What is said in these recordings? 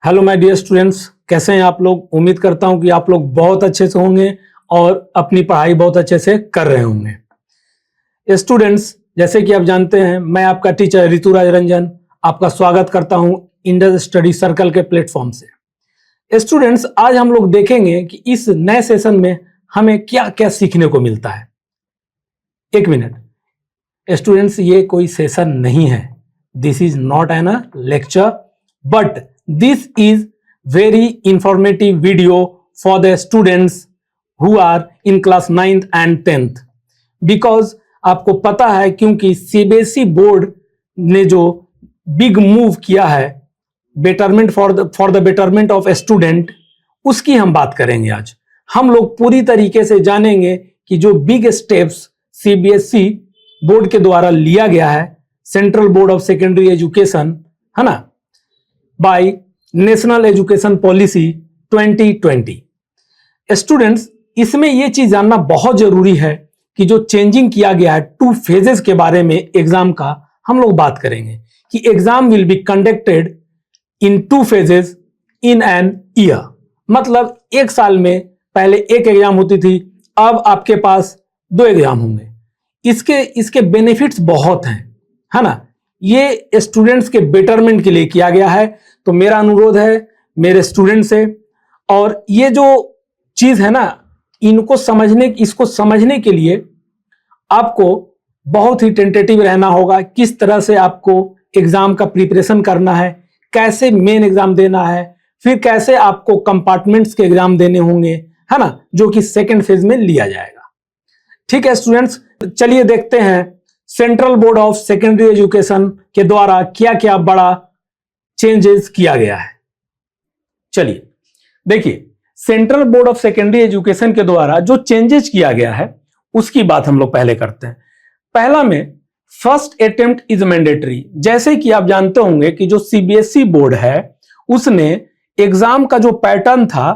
Hello my dear students, कैसे हैं आप लोग। उम्मीद करता हूं कि आप लोग बहुत अच्छे से होंगे और अपनी पढ़ाई बहुत अच्छे से कर रहे होंगे। स्टूडेंट्स, जैसे कि आप जानते हैं, मैं आपका टीचर ऋतुराज रंजन आपका स्वागत करता हूं इंडस स्टडी सर्कल के प्लेटफॉर्म से। स्टूडेंट्स, आज हम लोग देखेंगे कि इस नए सेशन में हमें क्या क्या सीखने को मिलता है। एक मिनट स्टूडेंट्स, ये कोई सेशन नहीं है। This is not an a lecture, but this is very informative video for the students who are in class 9th and 10th because आपको पता है, क्योंकि सीबीएसई बोर्ड ने जो बिग मूव किया है betterment for the betterment of student, उसकी हम बात करेंगे। आज हम लोग पूरी तरीके से जानेंगे कि जो बिग स्टेप्स सीबीएसई बोर्ड के द्वारा लिया गया है, central board of secondary education, है ना, by national education policy 2020। Students, इसमें यह चीज जानना बहुत जरूरी है कि जो चेंजिंग किया गया है 2 फेजेस के बारे में एग्जाम का हम लोग बात करेंगे कि exam will be conducted in 2 phases in an year. मतलब एक साल में पहले एक एग्जाम होती थी, अब आपके पास 2 एग्जाम होंगे। इसके बेनिफिट्स बहुत हैं, है ना। ये स्टूडेंट्स के बेटरमेंट के लिए किया गया है। तो मेरा अनुरोध है मेरे स्टूडेंट से, और ये जो चीज है ना, इसको समझने के लिए आपको बहुत ही टेंटेटिव रहना होगा। किस तरह से आपको एग्जाम का प्रिपरेशन करना है, कैसे मेन एग्जाम देना है, फिर कैसे आपको कंपार्टमेंट्स के एग्जाम देने होंगे, है ना, जो कि सेकेंड फेज में लिया जाएगा। ठीक है स्टूडेंट्स, चलिए देखते हैं central board of secondary education के द्वारा क्या क्या बड़ा चेंजेस किया गया है। चलिए देखिए, central board of secondary education के द्वारा जो चेंजेस किया गया है उसकी बात हम लोग पहले करते हैं। पहला में फर्स्ट अटेम्प्ट इज मैंडेटरी। जैसे कि आप जानते होंगे कि जो सीबीएसई बोर्ड है उसने एग्जाम का जो पैटर्न था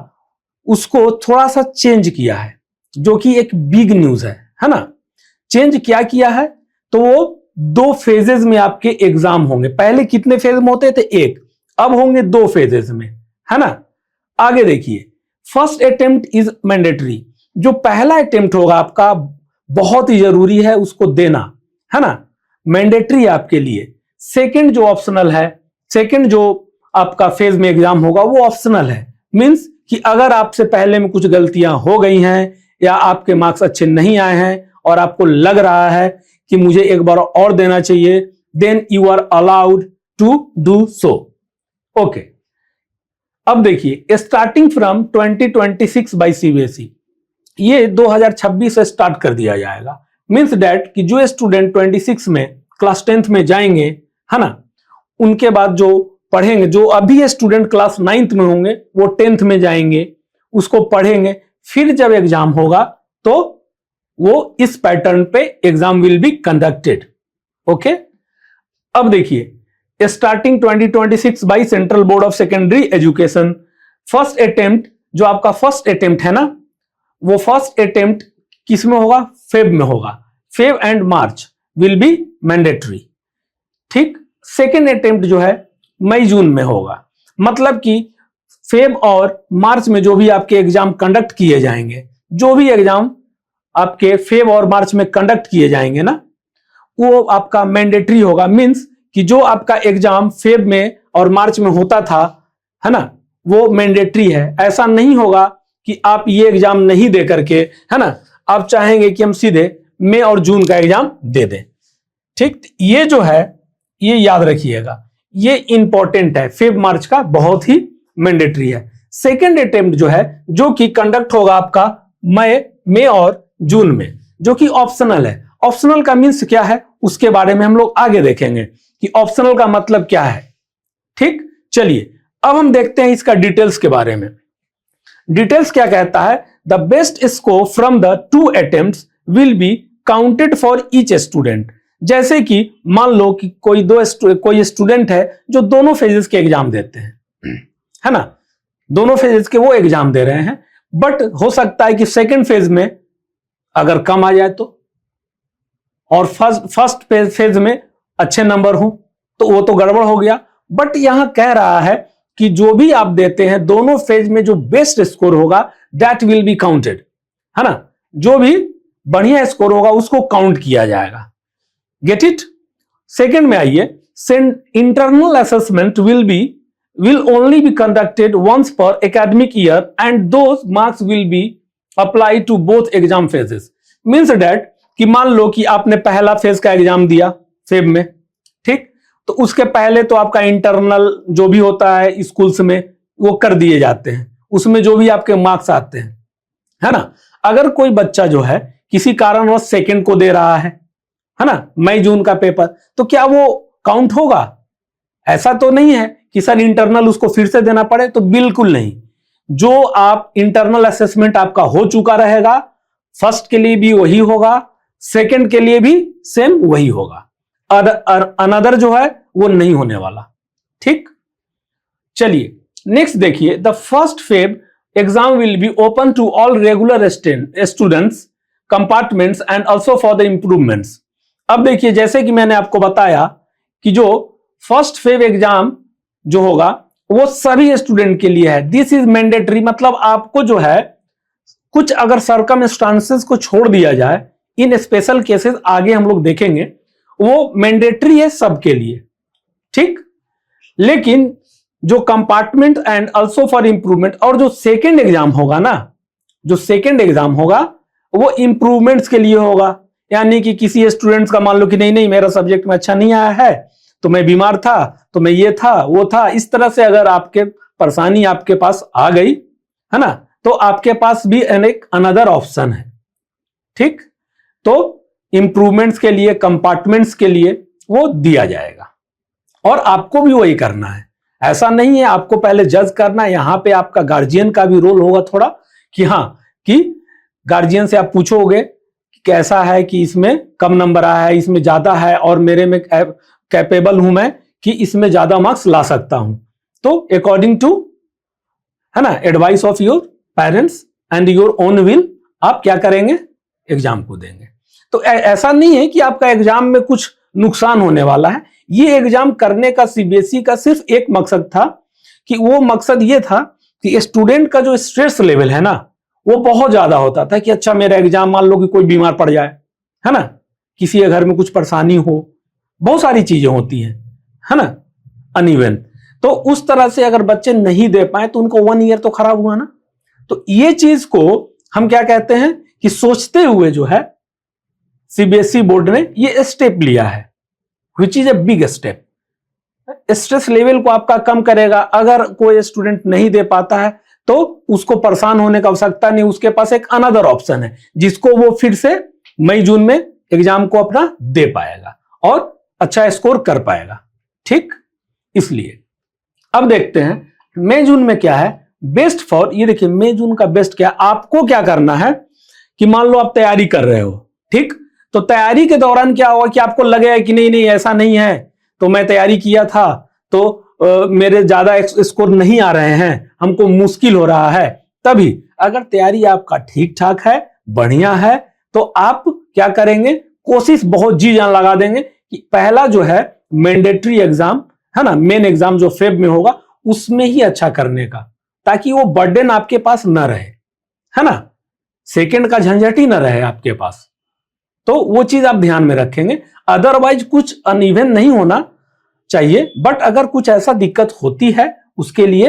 उसको थोड़ा सा चेंज किया है, जो कि एक बिग न्यूज है ना। चेंज क्या किया है, तो वो 2 फेजेस में आपके एग्जाम होंगे। पहले कितने फेज में होते थे? 1, अब होंगे 2 फेजेस में, है ना। आगे देखिए, फर्स्ट अटेम्प्ट इज मैंडेटरी। जो पहला अटेम्प्ट होगा आपका, बहुत ही जरूरी है उसको देना, है ना, मैंडेटरी आपके लिए। सेकंड जो ऑप्शनल है, सेकंड जो आपका फेज में एग्जाम होगा वो ऑप्शनल है। मींस कि अगर आपसे पहले में कुछ गलतियां हो गई हैं या आपके मार्क्स अच्छे नहीं आए हैं और आपको लग रहा है कि मुझे एक बार और देना चाहिए, then you are allowed to do so. Okay, अब देखिए, स्टार्टिंग फ्रॉम 2026 बाय सीबीएसई, ये 2026 से स्टार्ट कर दिया जाएगा। मींस दैट कि जो स्टूडेंट 26 में क्लास 10th में जाएंगे, है ना, उनके बाद जो पढ़ेंगे, जो अभी स्टूडेंट क्लास 9th में होंगे वो 10th में जाएंगे, उसको पढ़ेंगे, फिर जब एग्जाम होगा तो वो इस पैटर्न पे exam will be conducted. Okay, अब देखिए, starting 2026 by central board of secondary education, first attempt, जो आपका फर्स्ट अटेम्प्ट है ना, वो फर्स्ट अटेम्प्ट किस में होगा? फेब में होगा। Feb and March will be mandatory. ठीक, सेकेंड अटेम्प्ट जो है मई जून में होगा। मतलब कि फेब और मार्च में जो भी आपके एग्जाम कंडक्ट किए जाएंगे, जो भी एग्जाम आपके फेब और मार्च में कंडक्ट किए जाएंगे ना, वो आपका मैंडेटरी होगा। मींस कि जो आपका एग्जाम फेब में और मार्च में होता था, है ना, वो मैंडेटरी है। ऐसा नहीं होगा कि आप ये एग्जाम नहीं दे करके, है ना, आप चाहेंगे कि हम सीधे मई और जून का एग्जाम दे दें। ठीक, ये जो है ये याद रखिएगा, ये इंपॉर्टेंट है। फेब मार्च का बहुत ही मैंडेटरी है। सेकेंड अटेम्प्ट जो है, जो कि कंडक्ट होगा आपका मई और जून में, जो कि ऑप्शनल है। ऑप्शनल का मीन्स क्या है उसके बारे में हम लोग आगे देखेंगे कि ऑप्शनल का मतलब क्या है। ठीक, चलिए अब हम देखते हैं इसका डिटेल्स के बारे में। डिटेल्स क्या कहता है? The best score from the 2 attempts will be counted for each student. जैसे कि मान लो कि कोई स्टूडेंट है जो दोनों फेजेस के एग्जाम देते हैं, है ना, दोनों फेजेस के वो एग्जाम दे रहे हैं, बट हो सकता है कि सेकेंड फेज में अगर कम आ जाए तो, और फर्स्ट फेज में अच्छे नंबर हो, तो वो तो गड़बड़ हो गया। बट यहां कह रहा है कि जो भी आप देते हैं दोनों फेज में जो बेस्ट स्कोर होगा दैट विल बी काउंटेड, है ना, जो भी बढ़िया स्कोर होगा उसको काउंट किया जाएगा। Get it. सेकंड में आइए, internal assessment will only be conducted once per academic year and those marks will be applied to both exam phases. Means that कि मान लो कि आपने पहला फेज का एग्जाम दिया फेब में, ठीक, तो उसके पहले तो आपका इंटरनल जो भी होता है स्कूल्स में वो कर दिए जाते हैं, उसमें जो भी आपके मार्क्स आते हैं, है ना। अगर कोई बच्चा जो है किसी कारणवश सेकंड को दे रहा है ना, मई जून का पेपर, तो क्या वो काउंट होगा? ऐसा तो नहीं है कि सर इंटरनल उसको फिर से देना पड़े, तो बिल्कुल नहीं। जो आप इंटरनल असेसमेंट आपका हो चुका रहेगा, फर्स्ट के लिए भी वही होगा, सेकंड के लिए भी सेम वही होगा, अनदर जो है वो नहीं होने वाला, ठीक। चलिए नेक्स्ट देखिए, the first Feb exam will be open to all regular students compartments and also for the improvements. अब देखिए, जैसे कि मैंने आपको बताया कि जो फर्स्ट फेब एग्जाम जो होगा वो सभी स्टूडेंट के लिए है, दिस इज मैंडेटरी। मतलब आपको जो है कुछ अगर सर्कमस्टांसेस को छोड़ दिया जाए, इन स्पेशल केसेस आगे हम लोग देखेंगे, वो मैंडेटरी है सबके लिए, ठीक। लेकिन जो compartment and also for improvement, और जो सेकेंड एग्जाम होगा ना, जो सेकेंड एग्जाम होगा वो इंप्रूवमेंट्स के लिए होगा। यानी कि किसी स्टूडेंट्स का मान लो कि नहीं मेरा सब्जेक्ट में अच्छा नहीं आया है, तो मैं बीमार था, तो मैं ये था वो था, इस तरह से अगर आपके परेशानी आपके पास आ गई, है ना, तो आपके पास भी एक अनदर ऑप्शन है, ठीक। तो इंप्रूवमेंट्स के लिए, कंपार्टमेंट्स के लिए वो दिया जाएगा और आपको भी वही करना है। ऐसा नहीं है आपको पहले जज करना है, यहां पे आपका गार्जियन का भी रोल होगा थोड़ा, कि हाँ, कि गार्जियन से आप पूछोगे कि कैसा है, कि इसमें कम नंबर आया है, इसमें ज्यादा है, और मेरे में कैपेबल हूं मैं कि इसमें ज्यादा मार्क्स ला सकता हूं। तो अकॉर्डिंग टू, है ना, advice of your parents and your own will, आप क्या करेंगे, एग्जाम को देंगे। तो ऐसा नहीं है कि आपका एग्जाम में कुछ नुकसान होने वाला है। ये एग्जाम करने का सीबीएसई का सिर्फ एक मकसद था, कि वो मकसद ये था कि स्टूडेंट का जो स्ट्रेस लेवल है ना, वो बहुत ज्यादा होता था कि अच्छा मेरा एग्जाम, मान लो कि कोई बीमार पड़ जाए, है ना, किसी के घर में कुछ परेशानी हो, बहुत सारी चीजें होती हैं, है ना, अनइवन। तो उस तरह से अगर बच्चे नहीं दे पाए तो उनको 1 ईयर तो खराब हुआ ना। तो ये चीज को हम क्या कहते हैं कि सोचते हुए जो है सीबीएसई बोर्ड ने ये स्टेप लिया है, which is a big step. Stress level को आपका कम करेगा। अगर कोई स्टूडेंट नहीं दे पाता है तो उसको परेशान होने का आवश्यकता नहीं, उसके पास एक अनदर ऑप्शन है जिसको वो फिर से मई जून में एग्जाम को अपना दे पाएगा और अच्छा स्कोर कर पाएगा, ठीक। इसलिए अब देखते हैं मई जून में क्या है बेस्ट फॉर। ये देखिए मई जून का बेस्ट क्या है, आपको क्या करना है कि मान लो आप तैयारी कर रहे हो, ठीक, तो तैयारी के दौरान क्या होगा कि आपको लगेगा कि नहीं ऐसा नहीं है, तो मैं तैयारी किया था तो मेरे ज्यादा स्कोर नहीं आ रहे हैं, हमको मुश्किल हो रहा है। तभी अगर तैयारी आपका ठीक ठाक है, बढ़िया है, तो आप क्या करेंगे, कोशिश बहुत जी जान लगा देंगे कि पहला जो है मैंडेटरी एग्जाम, है ना, मेन एग्जाम जो फेब में होगा उसमें ही अच्छा करने का, ताकि वो बर्डन आपके पास न रहे, है ना, सेकंड का झंझट ही न रहे आपके पास। तो वो चीज आप ध्यान में रखेंगे। अदरवाइज कुछ अनइवन नहीं होना चाहिए, बट अगर कुछ ऐसा दिक्कत होती है उसके लिए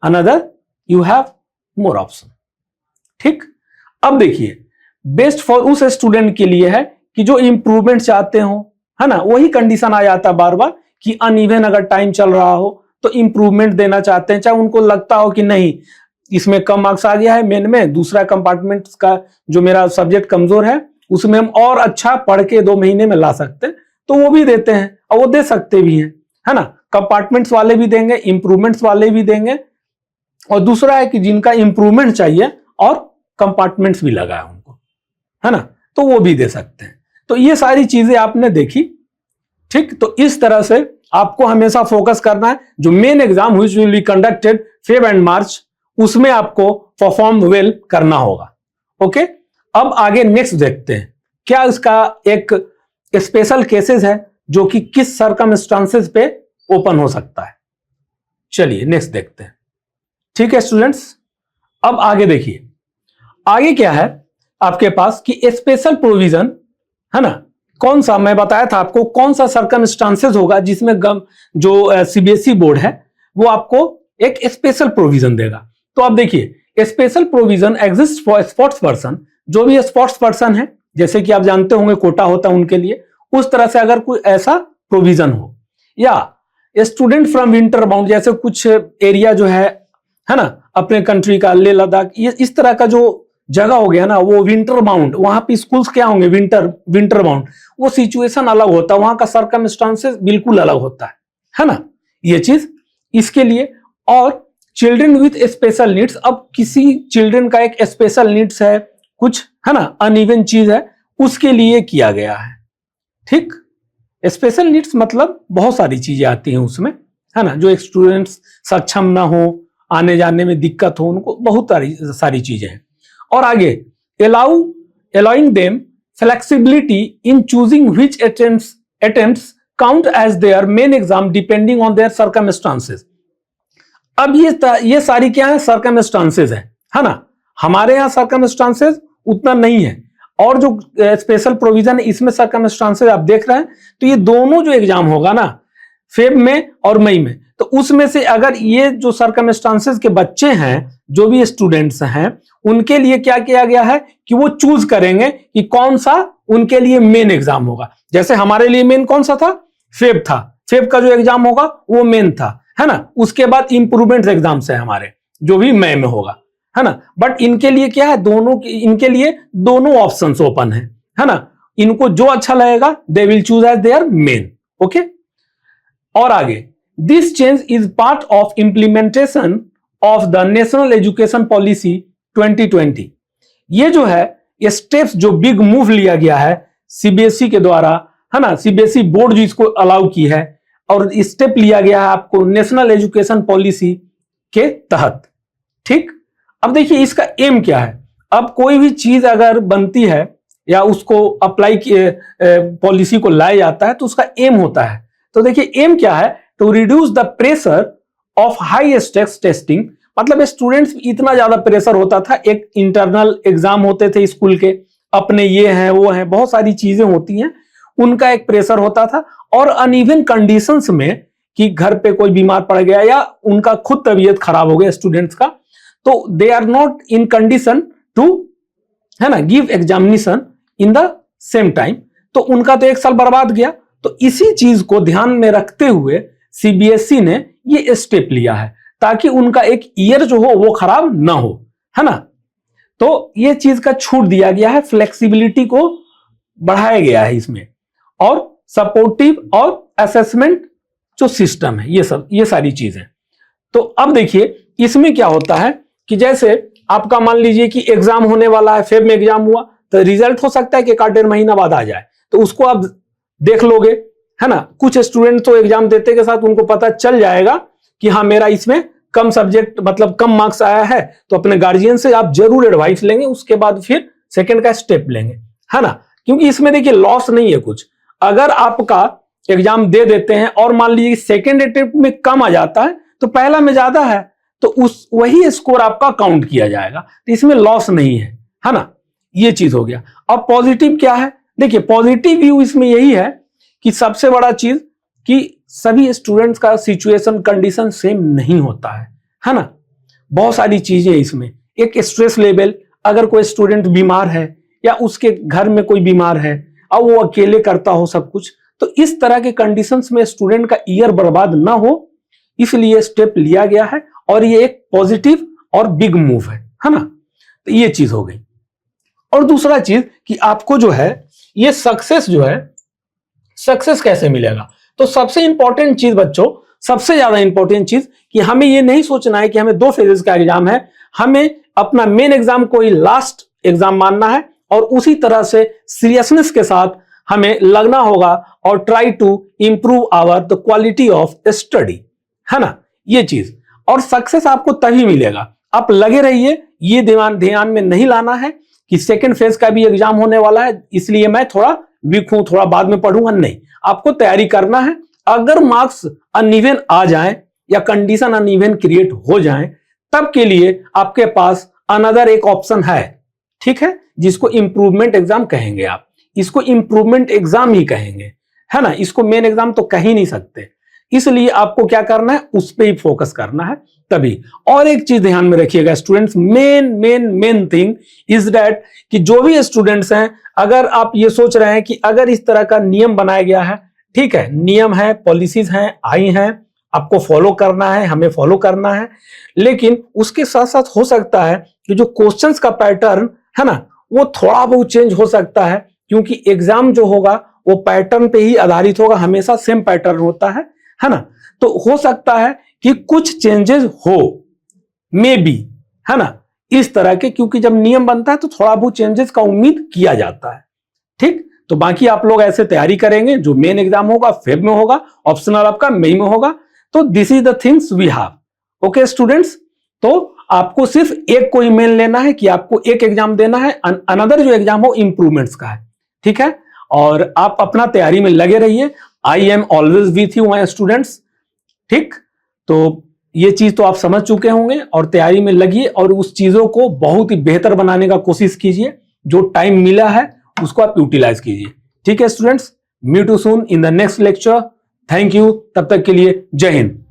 another you have more option, ठीक। अब देखिए बेस्ट फॉर उस स्टूडेंट के लिए है कि जो इंप्रूवमेंट चाहते हो, है ना, वही कंडीशन आ जाता है बार बार कि अनइवन अगर टाइम चल रहा हो तो इंप्रूवमेंट देना चाहते हैं, चाहे उनको लगता हो कि नहीं इसमें कम मार्क्स आ गया है मेन में, दूसरा कंपार्टमेंट का जो मेरा सब्जेक्ट कमजोर है उसमें हम और अच्छा पढ़ के 2 महीने में ला सकते हैं, तो वो भी देते हैं और वो दे सकते भी हैं, है ना। कंपार्टमेंट्स वाले भी देंगे, इंप्रूवमेंट्स वाले भी देंगे, और दूसरा है कि जिनका इंप्रूवमेंट चाहिए और कंपार्टमेंट्स भी लगा है उनको, है ना, तो वो भी दे सकते हैं। तो ये सारी चीजें आपने देखी, ठीक। तो इस तरह से आपको हमेशा फोकस करना है, जो main exam which will be conducted Feb and March, उसमें आपको परफॉर्म वेल करना होगा। ओके, अब आगे नेक्स्ट देखते हैं क्या इसका एक स्पेशल केसेस है जो कि किस सर्कमस्टांसेस पे ओपन हो सकता है। चलिए नेक्स्ट देखते हैं। ठीक है स्टूडेंट्स, अब आगे देखिए, आगे क्या है आपके पास कि स्पेशल प्रोविजन है ना, कौन सा मैं बताया था आपको, कौन सा सर्कमस्टांसेस होगा जिसमें जो सीबीएसई बोर्ड है वो आपको एक स्पेशल प्रोविजन देगा। तो आप देखिए, special provision exist for sports person, जो भी स्पोर्ट्स पर्सन है, जैसे कि आप जानते होंगे कोटा होता है उनके लिए, उस तरह से अगर कोई ऐसा प्रोविजन हो, या स्टूडेंट फ्रॉम विंटर बाउंड, जैसे कुछ एरिया जो है ना अपने कंट्री का, लेह लद्दाख, ये इस तरह का जो जगह हो गया ना, वो विंटर बाउंड, वहां पे स्कूल्स क्या होंगे, विंटर बाउंड, वो सिचुएशन अलग होता है, वहां का सर्कमस्टांसेस बिल्कुल अलग होता है ना, ये चीज इसके लिए। और चिल्ड्रन विथ स्पेशल नीड्स, अब किसी चिल्ड्रन का एक स्पेशल नीड्स है, कुछ है ना अनइवन चीज है, उसके लिए किया गया है। ठीक, स्पेशल नीड्स मतलब बहुत सारी चीजें आती हैं उसमें, है ना, जो एक स्टूडेंट्स सक्षम ना हो, आने जाने में दिक्कत हो, उनको बहुत सारी चीजें हैं। और आगे, allowing them flexibility in choosing which attempts count as their main exam depending on their circumstances। अब ये सारी क्या है, सर्कमस्टांसेस है ना, हमारे यहाँ सर्कमस्टांसेस उतना नहीं है, और जो स्पेशल प्रोविजन है इसमें सर्कमस्टांसेस आप देख रहे हैं। तो ये दोनों जो एग्जाम होगा ना, फेब में और मई में, तो उसमें से अगर ये जो सर्कमस्टांसेस के बच्चे हैं, जो भी स्टूडेंट्स हैं, उनके लिए क्या किया गया है कि वो चूज करेंगे कि कौन सा उनके लिए मेन एग्जाम होगा। जैसे हमारे लिए मेन कौन सा था, फेब था, फेब का जो एग्जाम होगा वो मेन था, है ना, उसके बाद इंप्रूवमेंट एग्जाम्स है हमारे, जो भी मई में होगा, है ना। बट इनके लिए क्या है, इनके लिए दोनों ऑप्शंस ओपन है ना, इनको जो अच्छा लगेगा they will choose as their main. Okay, और आगे, this change is part of implementation of the national education policy 2020। ये जो है, ये स्टेप्स जो बिग मूव लिया गया है सीबीएसई के द्वारा, है ना, सीबीएसई बोर्ड जो इसको अलाउ की है, और स्टेप लिया गया है आपको नेशनल एजुकेशन पॉलिसी के तहत। ठीक, अब देखिए इसका एम क्या है। अब कोई भी चीज अगर बनती है या उसको अप्लाई पॉलिसी को लाया जाता है, तो उसका एम होता है। तो देखिए एम क्या है, to reduce the pressure of high stakes testing, मतलब स्टूडेंट्स इतना ज्यादा प्रेशर होता था, एक इंटरनल एग्जाम होते थे स्कूल के, अपने ये हैं वो हैं, बहुत सारी चीजें होती हैं, उनका एक प्रेशर होता था, और अनइवन कंडीशंस में कि घर पे कोई बीमार पड़ गया या उनका खुद तबीयत खराब हो गया स्टूडेंट्स का, तो they are not in condition to, है ना, give examination in the same time, तो उनका तो एक साल बर्बाद गया। तो इसी चीज को ध्यान में रखते हुए सीबीएसई ने ये स्टेप लिया है, ताकि उनका एक ईयर जो हो वो खराब ना हो, है ना। तो ये चीज का छूट दिया गया है, फ्लेक्सिबिलिटी को बढ़ाया गया है इसमें, और सपोर्टिव और असेसमेंट जो सिस्टम है, ये सारी चीजें। तो अब देखिए इसमें क्या होता है कि जैसे आपका मान लीजिए कि एग्जाम होने वाला है, फेब में एग्जाम हुआ, तो रिजल्ट हो सकता है कि 1.5 महीना बाद आ जाए, तो उसको आप देख लोगे, है ना। कुछ स्टूडेंट तो एग्जाम देते के साथ उनको पता चल जाएगा कि हाँ मेरा इसमें कम सब्जेक्ट मतलब कम मार्क्स आया है, तो अपने गार्जियन से आप जरूर एडवाइस लेंगे, उसके बाद फिर सेकंड का स्टेप लेंगे, है ना। क्योंकि इसमें देखिए लॉस नहीं है कुछ, अगर आपका एग्जाम दे देते हैं और मान लीजिए सेकंड अटेम्प्ट में कम आ जाता है, तो पहला में ज्यादा है, तो वही स्कोर आपका काउंट किया जाएगा, तो इसमें लॉस नहीं है ना। ये चीज हो गया। अब पॉजिटिव क्या है, देखिए पॉजिटिव व्यू इसमें यही है कि सबसे बड़ा चीज कि सभी स्टूडेंट्स का सिचुएशन कंडीशन सेम नहीं होता है ना। बहुत सारी चीजें इसमें, एक स्ट्रेस लेवल, अगर कोई स्टूडेंट बीमार है या उसके घर में कोई बीमार है और वो अकेले करता हो सब कुछ, तो इस तरह के कंडीशंस में स्टूडेंट का ईयर बर्बाद ना हो, इसलिए स्टेप लिया गया है, और ये एक पॉजिटिव और बिग मूव है ना। तो ये चीज हो गई। और दूसरा चीज कि आपको जो है ये सक्सेस जो है, सक्सेस कैसे मिलेगा, तो सबसे इंपॉर्टेंट चीज बच्चों, सबसे ज्यादा इंपॉर्टेंट चीज कि हमें ये नहीं सोचना है कि हमें 2 फेजेस का एग्जाम है, हमें अपना मेन एग्जाम को ही लास्ट एग्जाम मानना है, और उसी तरह से सीरियसनेस के साथ हमें लगना होगा और try to improve our the quality of study, है ना, ये चीज। और सक्सेस आपको तभी मिलेगा, आप लगे रहिए, ये ध्यान में नहीं लाना है कि सेकंड फेज का भी एग्जाम होने वाला है इसलिए मैं थोड़ा वीक हूं, थोड़ा बाद में पढ़ूंगा, नहीं, आपको तैयारी करना है। अगर मार्क्स अनइवन आ जाए या कंडीशन अनइवन क्रिएट हो जाए, तब के लिए आपके पास अनदर एक ऑप्शन है, ठीक है, जिसको इंप्रूवमेंट एग्जाम कहेंगे। आप इसको इंप्रूवमेंट एग्जाम ही कहेंगे, है ना, इसको मेन एग्जाम तो कह ही नहीं सकते। इसलिए आपको क्या करना है, उस पर ही फोकस करना है तभी। और एक चीज ध्यान में रखिएगा students, main thing is that कि जो भी स्टूडेंट्स हैं, अगर आप ये सोच रहे हैं कि अगर इस तरह का नियम बनाया गया है, ठीक है, नियम है, पॉलिसीज हैं, आई हैं, आपको फॉलो करना है, हमें फॉलो करना है, लेकिन उसके साथ साथ हो सकता है कि जो क्वेश्चंस का पैटर्न है ना, वो थोड़ा बहुत चेंज हो सकता है, क्योंकि एग्जाम जो होगा वो पैटर्न पे ही आधारित होगा, हमेशा सेम पैटर्न होता है ना। तो हो सकता है कि कुछ चेंजेस हो, मे बी, है ना, इस तरह के, क्योंकि जब नियम बनता है तो थोड़ा बहुत चेंजेस का उम्मीद किया जाता है, ठीक। तो बाकी आप लोग ऐसे तैयारी करेंगे, जो मेन एग्जाम होगा फेब में होगा, ऑप्शनल आपका मई में होगा। तो this is the things we have. Okay students, तो आपको सिर्फ एक को ही मेन लेना है कि आपको एक एग्जाम देना है, अनदर जो एग्जाम हो इंप्रूवमेंट्स का है, ठीक है। और आप अपना तैयारी में लगे रहिए। I am always with you my students, ठीक। तो ये चीज तो आप समझ चुके होंगे और तैयारी में लगिए और उस चीजों को बहुत ही बेहतर बनाने का कोशिश कीजिए। जो टाइम मिला है उसको आप यूटिलाइज कीजिए, ठीक है students. Meet you soon in the next lecture. Thank you, तब तक के लिए जय हिंद।